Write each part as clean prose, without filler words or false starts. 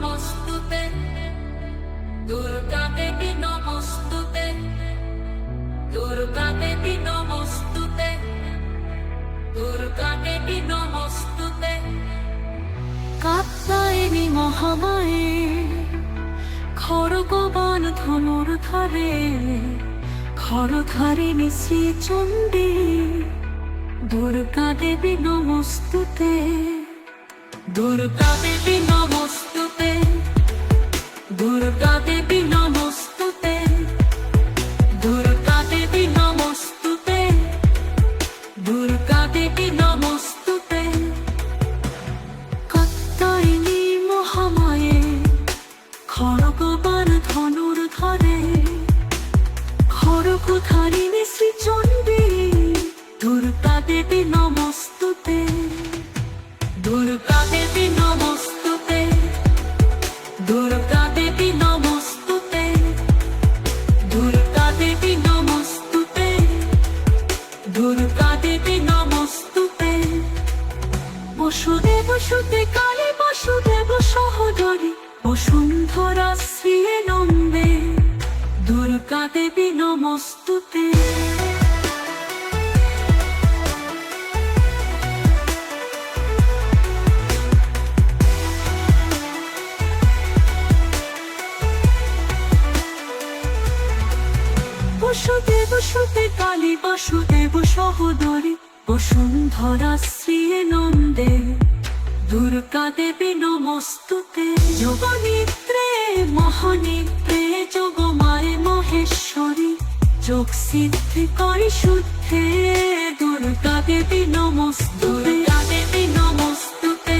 নমস্তুতে, দুর্গা দেবী নমস্তুতে, দুর্গা দেবী নমস্তুতে, দুর্গা দেবী নমস্তুতে। কাত্যায়নী মহামায়ে খড়গবাণ ধনুর্ধরে, খড়ধারিণী শ্রীচণ্ডী, দুর্গা দেবী নমস্তুতে, দুর্গা দেবী নমস্তুতে, দুর্গা দেবী নমস্তুতে, দুর্গা দেবী নমস্তুতে, দুর্গা দেবী নমস্তুতে। কাত্যায়নী মহামায়ে খড়গবাণ ধনুর্ধরে, খড়গধারিণী শ্রীচণ্ডী, দুর্গা দেবী নমস্তুতে, দুর্গা দেবী নমস্তুতে, দুর্গা দেবী নমস্তুতে, দুর্গা দেবী নমস্তুতে, দুর্গা দেবী নমস্তুতে। বসুদেব সুতে কালী বাসুদেব সহোদরী, বসুন্ধরা শ্রী নন্দে, দুর্গা দেবী নমস্তুতে। বসুদেব সুতে কালী বাসুদেব সহোদরী, বসুন্ধরা শ্রী নন্দে, দুর্গা দেবী নমস্তুতে। যোগনিদ্রে মহানিদ্রে যোগমায়ে মহেশ্বরী, যোগ সিদ্ধি করি শুদ্ধে, দুর্গা দেবী নমস্তুতে, দুর্গা দেবী নমস্তুতে,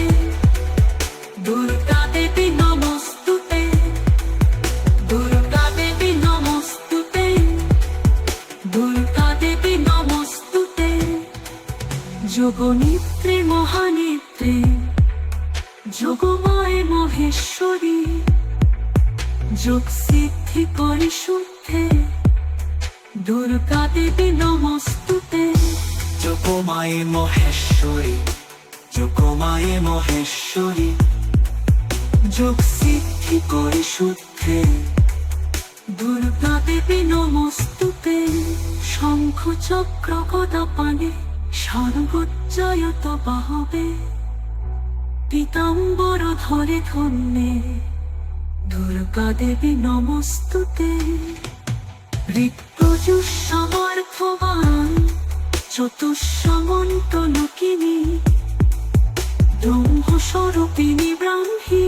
দুর্গা দেবী নমস্তুতে, দুর্গা দেবী নমস্তুতে, দুর্গা দেবী নমস্তুতে। যোগনিদ্রে মহানিদ্রে যোগমায়ে মহেশ্বরী, যোগ সিদ্ধি করি শুদ্ধে, দুর্গা দেবী নমস্তুতে। যোগমায়ে মহেশ্বরী, যোগমায়ে মহেশ্বরী, যোগ সিদ্ধি করি শুদ্ধে, দুর্গা দেবী নমস্তুতে। শঙ্খ চক্র গদা পানে সর্বোচ্চয়ত বাহবে, পীতাম্বর ধরে ধন্যে, দুর্গা দেবী নমস্তুতে। ঋক্যজুঃসমর্থবান চতুষ্সমন্ত লোকিনী, ব্রহ্মস্বরূপিণী ব্রাহ্মী,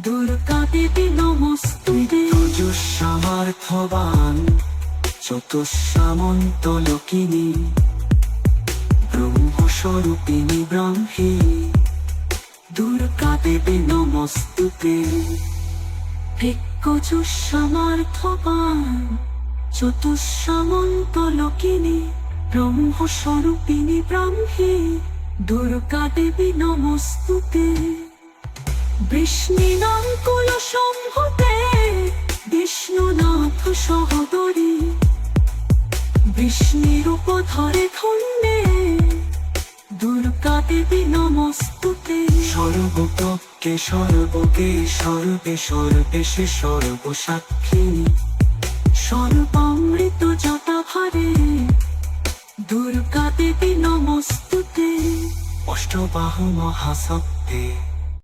দুর্গা দেবী নমস্তুতে। যুঃসমর্থবান চতুষ্সামন্ত লোকিনী, ব্রহ্মস্বরূপিণী ব্রাহ্মী, দুর্গা দেবী নমস্তুতে। ঋক্যজুঃসমর্থবান চতুষ্সমন্ত লোকিনী, ব্রহ্মস্বরূপিণী ব্রাহ্মী, দুর্গা দেবী নমস্তুতে। বৃষ্ণিনাঙ্কুল সম্ভূতে বিষ্ণুনাথ সহোদরী, বৃষ্ণিরূপ ধরে ধন্যে, দুর্গা দেবী নমস্তুতে। সর্বতকে সর্বকে সর্বে সর্বেশে সর্বসাক্ষিণী, সর্বামৃত জটাভারে, দুর্গা দেবী নমস্তুতে। অষ্টবাহু মহাশক্তি,